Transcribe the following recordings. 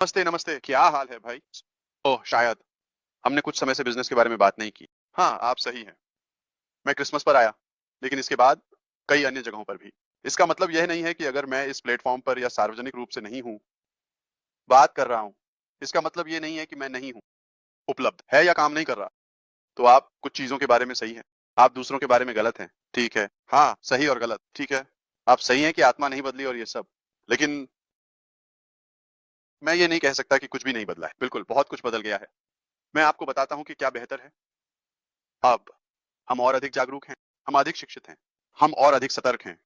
नमस्ते, नमस्ते। क्या हाल है भाई? ओह! शायद हमने कुछ समय से बिज़नेस के बारे में बात नहीं की। हाँ, आप सही हैं। मैं क्रिसमस पर आया, लेकिन इसके बाद कई अन्य जगहों पर भी। इसका मतलब यह नहीं है कि अगर मैं इस प्लेटफ़ॉर्म पर या सार्वजनिक रूप से नहीं हूँ, बात कर रहा हूँ, इसका मतलब ये नहीं है कि मैं नहीं हूँ, उपलब्ध है या काम नहीं कर रहा। तो आप कुछ चीज़ों के बारे में सही हैं, आप दूसरों के बारे में गलत हैं, ठीक है। हाँ, सही और गलत, ठीक है। आप सही हैं कि आत्मा नहीं बदली और ये सब, लेकिन मैं ये नहीं कह सकता कि कुछ भी नहीं बदला है। बिल्कुल, बहुत कुछ बदल गया है। मैं आपको बताता हूँ कि क्या बेहतर है। अब हम और अधिक जागरूक हैं, हम अधिक शिक्षित हैं, हम और अधिक सतर्क हैं,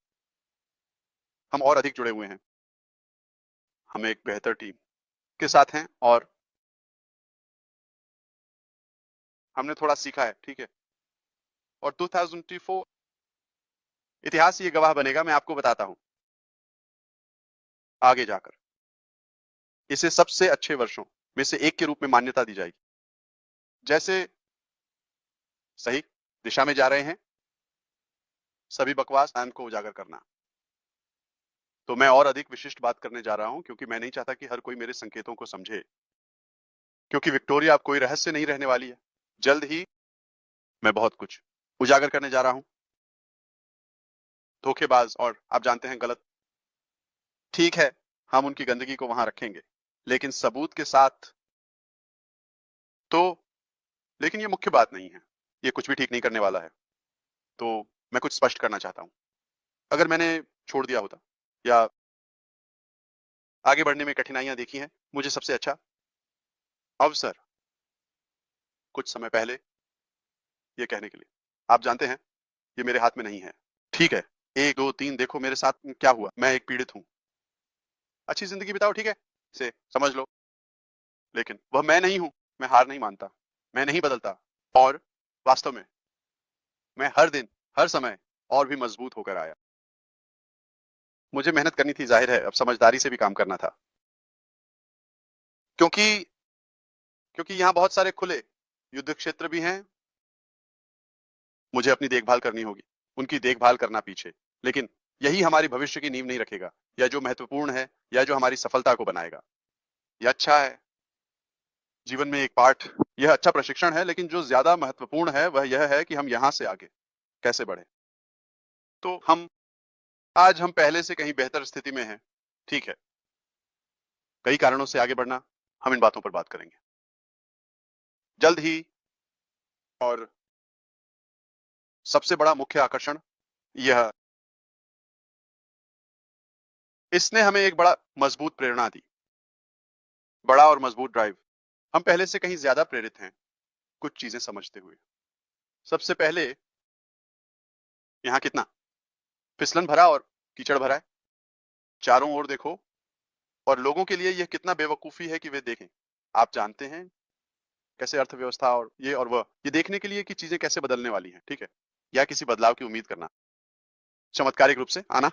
हम और अधिक जुड़े हुए हैं। हम एक बेहतर टीम के साथ हैं और हमने थोड़ा सीखा है, ठीक है? और 2024 इतिहास ये गवाह बनेगा, मैं आपको बताता हूँ, आगे जाकर। इसे सबसे अच्छे वर्षों में से एक के रूप में मान्यता दी जाएगी। जैसे सही दिशा में जा रहे हैं, सभी बकवास प्लान को उजागर करना। तो मैं और अधिक विशिष्ट बात करने जा रहा हूँ क्योंकि मैं नहीं चाहता कि हर कोई मेरे संकेतों को समझे। क्योंकि विक्टोरिया अब कोई रहस्य नहीं रहने वाली है। जल्द ही मैं बहुत कुछ उजागर करने जा रहा हूँ। धोखेबाज और आप जानते हैं गलत। ठीक है, हम उनकी गंदगी को वहां रखेंगे, लेकिन सबूत के साथ। तो लेकिन ये मुख्य बात नहीं है। ये कुछ भी ठीक नहीं करने वाला है। तो मैं कुछ स्पष्ट करना चाहता हूँ। अगर मैंने छोड़ दिया होता या आगे बढ़ने में कठिनाइयां देखी हैं, मुझे सबसे अच्छा अवसर कुछ समय पहले ये कहने के लिए। आप जानते हैं, ये मेरे हाथ में नहीं है। ठीक है, एक दो तीन, देखो मेरे साथ क्या हुआ। मैं एक पीड़ित हूँ। अच्छी जिंदगी बिताओ, ठीक है, इसे समझ लो। लेकिन वह मैं नहीं हूं। मैं हार नहीं मानता, मैं नहीं बदलता। और वास्तव में मैं हर दिन, हर समय और भी मजबूत होकर आया। मुझे मेहनत करनी थी, जाहिर है, अब समझदारी से भी काम करना था। क्योंकि क्योंकि यहाँ बहुत सारे खुले युद्ध क्षेत्र भी हैं। मुझे अपनी देखभाल करनी होगी, उनकी देखभाल करना पीछे। लेकिन यही हमारी भविष्य की नींव नहीं रखेगा, या जो महत्वपूर्ण है, या जो हमारी सफलता को बनाएगा। यह अच्छा है जीवन में एक पाठ, यह अच्छा प्रशिक्षण है, लेकिन जो ज्यादा महत्वपूर्ण है वह यह है कि हम यहाँ से आगे कैसे बढ़े। तो आज हम पहले से कहीं बेहतर स्थिति में हैं, ठीक है। कई कारणों से आगे बढ़ना, हम इन बातों पर बात करेंगे जल्द ही। और सबसे बड़ा मुख्य आकर्षण यह, इसने हमें एक बड़ा मजबूत प्रेरणा दी, बड़ा और मजबूत ड्राइव। हम पहले से कहीं ज्यादा प्रेरित हैं कुछ चीजें समझते हुए। सबसे पहले, यहाँ कितना फिसलन भरा और कीचड़ भरा है। चारों ओर देखो, और लोगों के लिए यह कितना बेवकूफी है कि वे देखें। आप जानते हैं कैसे अर्थव्यवस्था और ये और वह, ये देखने के लिए कि चीजें कैसे बदलने वाली हैं, ठीक है, या किसी बदलाव की उम्मीद करना, चमत्कारिक रूप से आना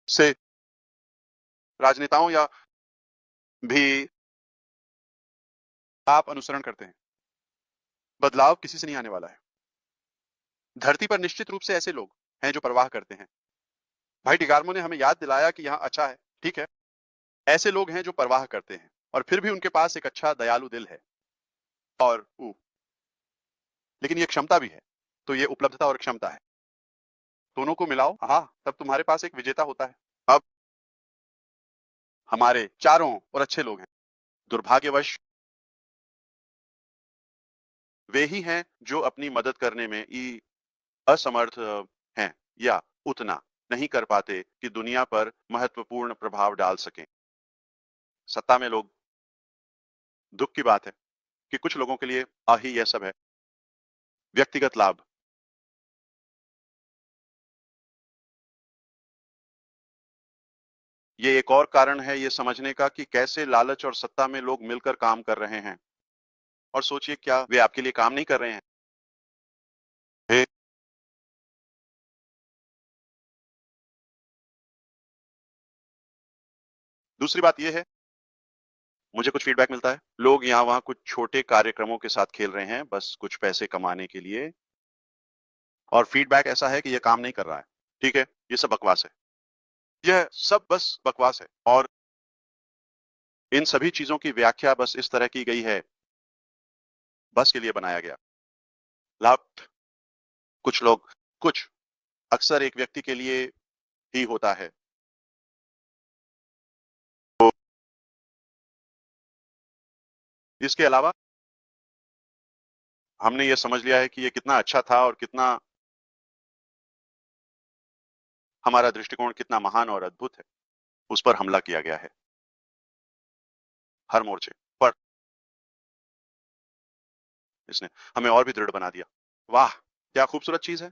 से राजनेताओं या भी आप अनुसरण करते हैं। बदलाव किसी से नहीं आने वाला है। धरती पर निश्चित रूप से ऐसे लोग हैं जो परवाह करते हैं। भाई डिगार्मो ने हमें याद दिलाया कि यहाँ अच्छा है, ठीक है। ऐसे लोग हैं जो परवाह करते हैं और फिर भी उनके पास एक अच्छा दयालु दिल है। और लेकिन ये क्षमता भी है। तो ये उपलब्धता और क्षमता है, दोनों को मिलाओ, हाँ, तब तुम्हारे पास एक विजेता होता है। अब हमारे चारों और अच्छे लोग हैं। दुर्भाग्यवश वे ही हैं जो अपनी मदद करने में असमर्थ हैं, या उतना नहीं कर पाते कि दुनिया पर महत्वपूर्ण प्रभाव डाल सकें। सत्ता में लोग, दुख की बात है कि कुछ लोगों के लिए ही यह सब है, व्यक्तिगत लाभ। ये एक और कारण है ये समझने का कि कैसे लालच और सत्ता में लोग मिलकर काम कर रहे हैं। और सोचिए, क्या वे आपके लिए काम नहीं कर रहे हैं? हे, दूसरी बात यह है, मुझे कुछ फीडबैक मिलता है, लोग यहाँ वहाँ कुछ छोटे कार्यक्रमों के साथ खेल रहे हैं बस कुछ पैसे कमाने के लिए। और फीडबैक ऐसा है कि यह काम नहीं कर रहा है, ठीक है, ये सब बकवास है। यह सब बस बकवास है। और इन सभी चीजों की व्याख्या बस इस तरह की गई है, बस के लिए बनाया गया लाभ। कुछ अक्सर एक व्यक्ति के लिए ही होता है। तो इसके अलावा हमने ये समझ लिया है कि ये कितना अच्छा था और कितना हमारा दृष्टिकोण कितना महान और अद्भुत है। उस पर हमला किया गया है हर मोर्चे पर। इसने हमें और भी दृढ़ बना दिया। वाह, क्या खूबसूरत चीज है।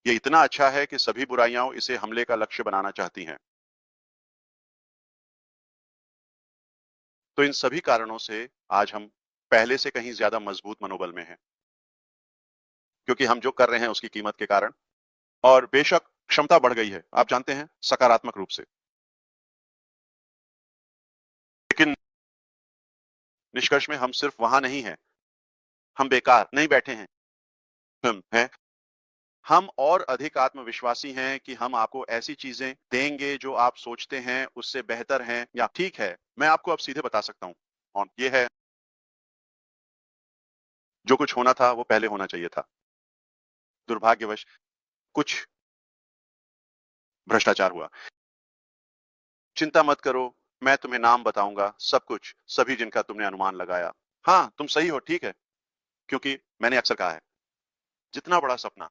ये इतना अच्छा है कि सभी बुराइयां इसे हमले का लक्ष्य बनाना चाहती हैं। तो इन सभी कारणों से आज हम पहले से कहीं ज्यादा मजबूत मनोबल में हैं, क्योंकि हम जो कर रहे हैं उसकी कीमत के कारण। और बेशक क्षमता बढ़ गई है, आप जानते हैं, सकारात्मक रूप से। लेकिन निष्कर्ष में हम सिर्फ वहां नहीं हैं, हम बेकार नहीं बैठे हैं। हम हैं, हम और अधिक आत्मविश्वासी हैं कि हम आपको ऐसी चीजें देंगे जो आप सोचते हैं उससे बेहतर हैं या ठीक है। मैं आपको अब सीधे बता सकता हूं, और ये है, जो कुछ होना था वो पहले होना चाहिए था। दुर्भाग्यवश कुछ भ्रष्टाचार हुआ। चिंता मत करो, मैं तुम्हें नाम बताऊंगा, सब कुछ, सभी जिनका तुमने अनुमान लगाया। हाँ, तुम सही हो, ठीक है, क्योंकि मैंने अक्सर कहा है, जितना बड़ा सपना,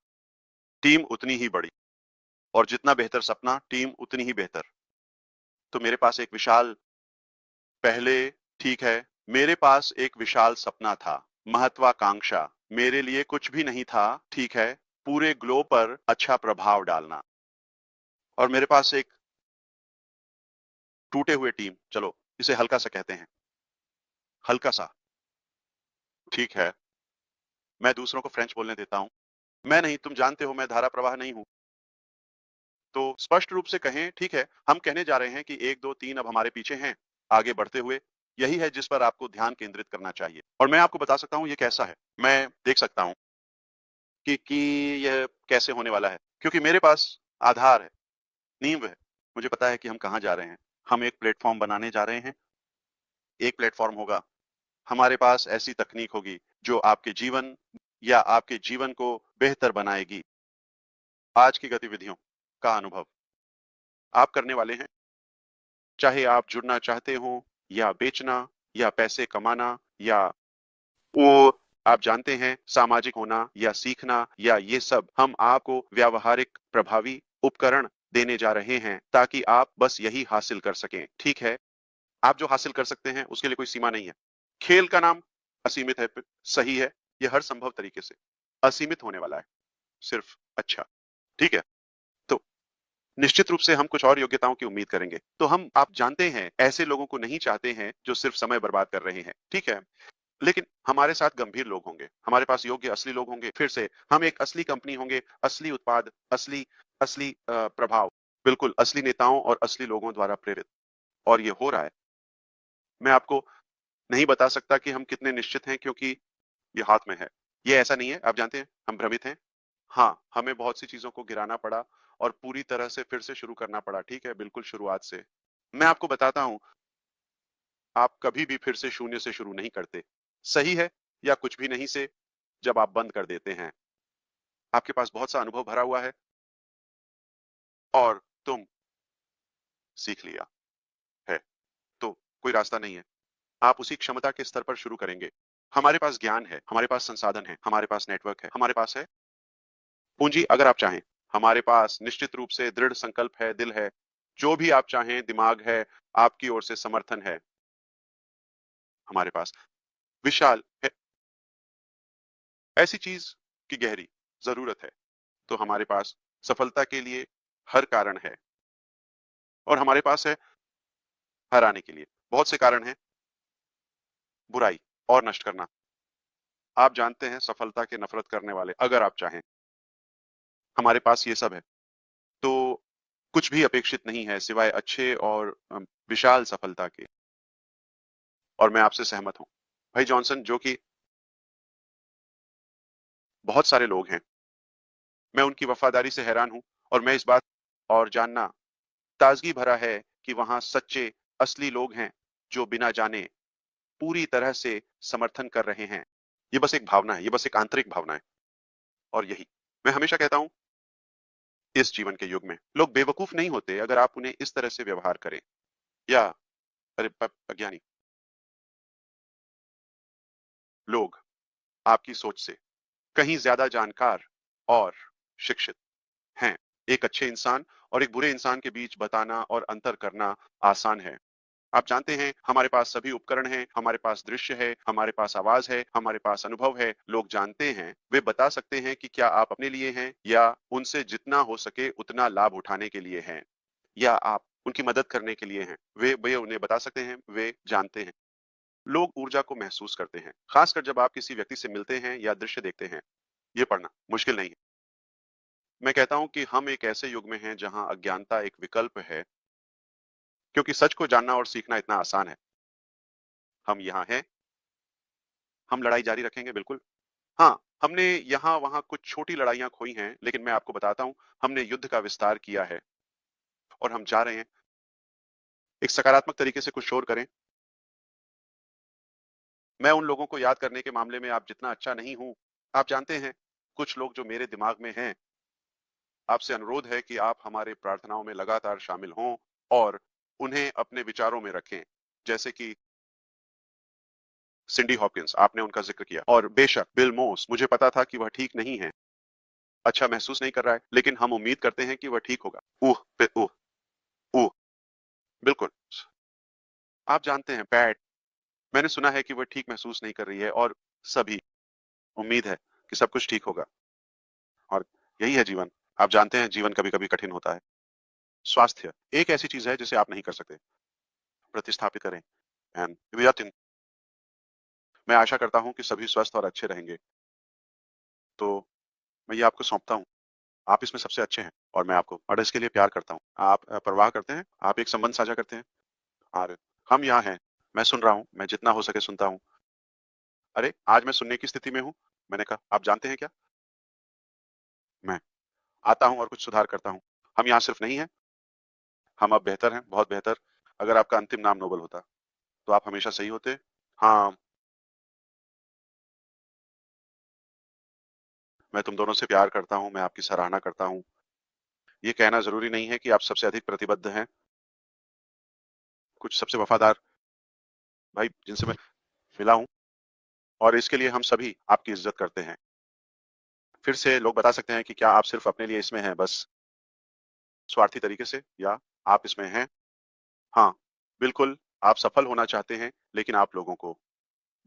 टीम उतनी ही बड़ी, और जितना बेहतर सपना, टीम उतनी ही बेहतर। तो मेरे पास एक विशाल पहले ठीक है, मेरे पास एक विशाल सपना था, महत्वाकांक्षा। मेरे लिए कुछ भी नहीं था, ठीक है, पूरे ग्लोब पर अच्छा प्रभाव डालना। और मेरे पास एक टूटे हुए टीम, चलो इसे हल्का सा कहते हैं, हल्का सा, ठीक है। मैं दूसरों को फ्रेंच बोलने देता हूं। मैं नहीं, तुम जानते हो मैं धारा प्रवाह नहीं हूं। तो स्पष्ट रूप से कहें, ठीक है, हम कहने जा रहे हैं कि 1 2 3 अब हमारे पीछे हैं, आगे बढ़ते हुए। यही है जिस पर आपको ध्यान केंद्रित करना चाहिए। और मैं आपको बता सकता हूं ये कैसा है। मैं देख सकता हूं कि यह कैसे होने वाला है, क्योंकि मेरे पास आधार है, नींव है। मुझे पता है कि हम कहां जा रहे हैं। हम एक प्लेटफॉर्म बनाने जा रहे हैं। एक प्लेटफॉर्म होगा, हमारे पास ऐसी तकनीक होगी जो आपके जीवन या आपके जीवन को बेहतर बनाएगी। आज की गतिविधियों का अनुभव आप करने वाले हैं, चाहे आप जुड़ना चाहते हो या बेचना या पैसे कमाना या वो आप जानते हैं, सामाजिक होना या सीखना या ये सब, हम आपको व्यावहारिक प्रभावी उपकरण देने जा रहे हैं ताकि आप बस यही हासिल कर सकें, ठीक है। आप जो हासिल कर सकते हैं उसके लिए कोई सीमा नहीं है। खेल का नाम असीमित है, सही है, यह हर संभव तरीके से असीमित होने वाला है, सिर्फ अच्छा, ठीक है। तो निश्चित रूप से हम कुछ और योग्यताओं की उम्मीद करेंगे। तो हम, आप जानते हैं, ऐसे लोगों को नहीं चाहते हैं जो सिर्फ समय बर्बाद कर रहे हैं, ठीक है। लेकिन हमारे साथ गंभीर लोग होंगे, हमारे पास योग्य असली लोग होंगे। फिर से हम एक असली कंपनी होंगे, असली उत्पाद, असली असली प्रभाव, बिल्कुल असली नेताओं और असली लोगों द्वारा प्रेरित। और ये हो रहा है। मैं आपको नहीं बता सकता कि हम कितने निश्चित हैं, क्योंकि ये हाथ में है। ये ऐसा नहीं है, आप जानते हैं, हम भ्रमित हैं। हाँ, हमें बहुत सी चीजों को गिराना पड़ा और पूरी तरह से फिर से शुरू करना पड़ा, ठीक है, बिल्कुल शुरुआत से। मैं आपको बताता हूं, आप कभी भी फिर से शून्य से शुरू नहीं करते, सही है, या कुछ भी नहीं से जब आप बंद कर देते हैं। आपके पास बहुत सा अनुभव भरा हुआ है और तुम सीख लिया है, तो कोई रास्ता नहीं है। आप उसी क्षमता के स्तर पर शुरू करेंगे। हमारे पास ज्ञान है, हमारे पास संसाधन है, हमारे पास नेटवर्क है, हमारे पास है पूंजी, अगर आप चाहें। हमारे पास निश्चित रूप से दृढ़ संकल्प है, दिल है, जो भी आप चाहें, दिमाग है, आपकी ओर से समर्थन है। हमारे पास विशाल है, ऐसी चीज की गहरी जरूरत है। तो हमारे पास सफलता के लिए हर कारण है, और हमारे पास है हराने के लिए बहुत से कारण हैं। बुराई और नष्ट करना, आप जानते हैं, सफलता के नफरत करने वाले, अगर आप चाहें, हमारे पास ये सब है। तो कुछ भी अपेक्षित नहीं है सिवाय अच्छे और विशाल सफलता के। और मैं आपसे सहमत हूं, भाई जॉनसन, जो कि बहुत सारे लोग हैं, मैं उनकी वफादारी से हैरान हूं। और मैं इस बात और जानना ताजगी भरा है कि वहां सच्चे असली लोग हैं, जो बिना जाने पूरी तरह से समर्थन कर रहे हैं। ये बस एक भावना है, ये बस एक आंतरिक भावना है। और यही मैं हमेशा कहता हूं, इस जीवन के युग में लोग बेवकूफ नहीं होते अगर आप उन्हें इस तरह से व्यवहार करें, या अरे अज्ञानी लोग आपकी सोच से कहीं ज्यादा जानकार और शिक्षित हैं। एक अच्छे इंसान और एक बुरे इंसान के बीच बताना और अंतर करना आसान है। आप जानते हैं, हमारे पास सभी उपकरण हैं, हमारे पास दृश्य है, हमारे पास आवाज है, हमारे पास अनुभव है। लोग जानते हैं, वे बता सकते हैं कि क्या आप अपने लिए हैं या उनसे जितना हो सके उतना लाभ उठाने के लिए हैं, या आप उनकी मदद करने के लिए हैं। वे उन्हें बता सकते हैं, वे जानते हैं। लोग ऊर्जा को महसूस करते हैं, खासकर जब आप किसी व्यक्ति से मिलते हैं या दृश्य देखते हैं। ये पढ़ना मुश्किल नहीं है। मैं कहता हूं कि हम एक ऐसे युग में हैं जहां अज्ञानता एक विकल्प है, क्योंकि सच को जानना और सीखना इतना आसान है। हम यहाँ हैं, हम लड़ाई जारी रखेंगे, बिल्कुल। हाँ, हमने यहाँ वहां कुछ छोटी लड़ाइयां खोई हैं, लेकिन मैं आपको बताता हूं, हमने युद्ध का विस्तार किया है और हम जा रहे हैं। एक सकारात्मक तरीके से कुछ शोर करें। मैं उन लोगों को याद करने के मामले में आप जितना अच्छा नहीं हूं। आप जानते हैं, कुछ लोग जो मेरे दिमाग में हैं, आपसे अनुरोध है कि आप हमारे प्रार्थनाओं में लगातार शामिल हों और उन्हें अपने विचारों में रखें। जैसे कि सिंडी हॉपकिंस, आपने उनका जिक्र किया, और बेशक बिल मोस, मुझे पता था कि वह ठीक नहीं है, अच्छा महसूस नहीं कर रहा है, लेकिन हम उम्मीद करते हैं कि वह ठीक होगा। ओह, ओह, बिल्कुल। आप जानते हैं, पैट, मैंने सुना है कि वह ठीक महसूस नहीं कर रही है, और सभी उम्मीद है कि सब कुछ ठीक होगा। और यही है जीवन। आप जानते हैं, जीवन कभी-कभी कठिन होता है। स्वास्थ्य एक ऐसी चीज है जिसे आप नहीं कर सकते। प्रतिस्थापित करें। एंड मैं आशा करता हूं कि सभी स्वस्थ और अच्छे रहेंगे। तो मैं ये आपको सौंपता हूं। आप इसमें सबसे अच्छे हैं और मैं आपको और इसके लिए प्यार करता हूं। आप परवाह करते हैं, आप एक संबंध साझा करते हैं, और हम यहाँ हैं। मैं सुन रहा हूं, मैं जितना हो सके सुनता हूं। अरे, आज मैं सुनने की स्थिति में हूं। मैंने कहा, आप जानते हैं क्या, मैं आता हूं और कुछ सुधार करता हूं। हम यहाँ सिर्फ नहीं हैं, हम अब बेहतर हैं, बहुत बेहतर। अगर आपका अंतिम नाम नोबल होता तो आप हमेशा सही होते। हाँ, मैं तुम दोनों से प्यार करता हूं, मैं आपकी सराहना करता हूं। ये कहना जरूरी नहीं है कि आप सबसे अधिक प्रतिबद्ध हैं। कुछ सबसे वफादार भाई जिनसे मैं मिला हूं, और इसके लिए हम सभी आपकी इज्जत करते हैं। फिर से लोग बता सकते हैं कि क्या आप सिर्फ अपने लिए इसमें हैं, बस स्वार्थी तरीके से, या आप इसमें हैं। हाँ, बिल्कुल, आप सफल होना चाहते हैं, लेकिन आप लोगों को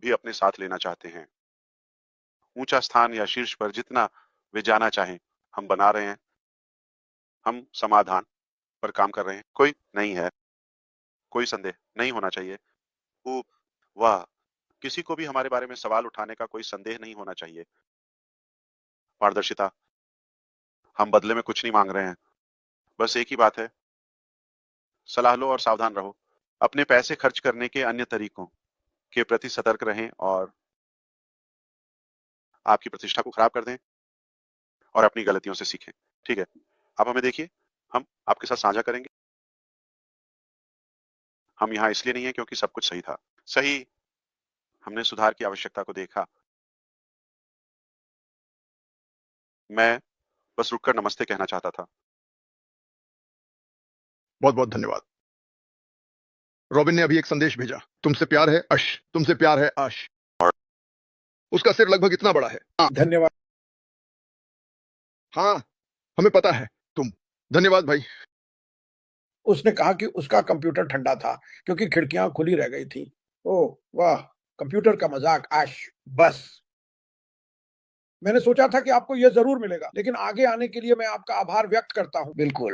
भी अपने साथ लेना चाहते हैं। ऊंचा स्थान या शीर्ष पर जितना वे जाना चाहें, हम बना रहे हैं। हम समाधान पर काम कर रहे हैं। कोई नहीं है, कोई संदेह नहीं होना चाहिए। ओ, वाह, किसी को भी हमारे बारे में सवाल उठाने का कोई संदेह नहीं होना चाहिए। पारदर्शिता, हम बदले में कुछ नहीं मांग रहे हैं, बस एक ही बात है, सलाह लो और सावधान रहो। अपने पैसे खर्च करने के अन्य तरीकों के प्रति सतर्क रहें, और आपकी प्रतिष्ठा को खराब कर दें, और अपनी गलतियों से सीखें। ठीक है, आप हमें देखिए, हम आपके साथ साझा करेंगे। हम यहाँ इसलिए नहीं है क्योंकि सब कुछ सही था। सही, हमने सुधार की आवश्यकता को देखा। मैं बस रुककर नमस्ते कहना चाहता था। बहुत बहुत धन्यवाद। रॉबिन ने अभी एक संदेश भेजा, तुमसे प्यार है अश, तुमसे प्यार है आश। और उसका सिर लगभग इतना बड़ा है। धन्यवाद। हाँ, हमें पता है तुम। धन्यवाद भाई। उसने कहा कि उसका कंप्यूटर ठंडा था क्योंकि खिड़कियां खुली रह गई थी। ओह वाह, कंप्यूटर का मजाक आश। बस मैंने सोचा था कि आपको यह जरूर मिलेगा, लेकिन आगे आने के लिए मैं आपका आभार व्यक्त करता हूँ। बिल्कुल,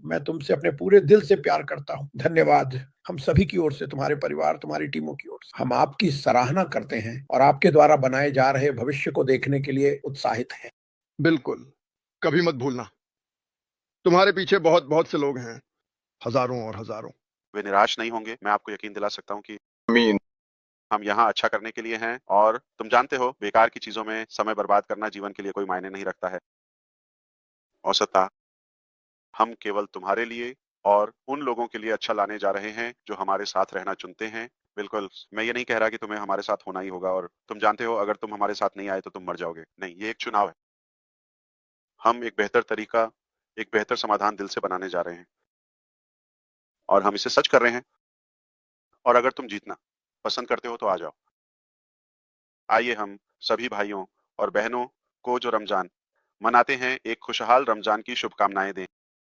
मैं तुमसे अपने पूरे दिल से प्यार करता हूँ। धन्यवाद, हम सभी की ओर से, तुम्हारे परिवार, तुम्हारी टीमों की ओर से। हम आपकी सराहना करते हैं और आपके द्वारा बनाए जा रहे भविष्य को देखने के लिए उत्साहित हैं। बिल्कुल, कभी मत भूलना, तुम्हारे पीछे बहुत बहुत से लोग हैं, हजारों और हजारों। वे निराश नहीं होंगे। मैं आपको यकीन दिला सकता हूँ कि हम यहाँ अच्छा करने के लिए हैं, और तुम जानते हो, बेकार की चीजों में समय बर्बाद करना जीवन के लिए कोई मायने नहीं रखता है। औसता, हम केवल तुम्हारे लिए और उन लोगों के लिए अच्छा लाने जा रहे हैं जो हमारे साथ रहना चुनते हैं। बिल्कुल, मैं ये नहीं कह रहा कि तुम्हें हमारे साथ होना ही होगा और तुम जानते हो अगर तुम हमारे साथ नहीं आए तो तुम मर जाओगे। नहीं, ये एक चुनाव है। हम एक बेहतर तरीका, एक बेहतर समाधान दिल से बनाने जा रहे हैं और हम इसे सच कर रहे हैं। और अगर तुम जीतना पसंद करते हो तो आ जाओ। आइए हम सभी भाइयों और बहनों को जो रमजान मनाते हैं एक खुशहाल रमजान की शुभकामनाएं दें।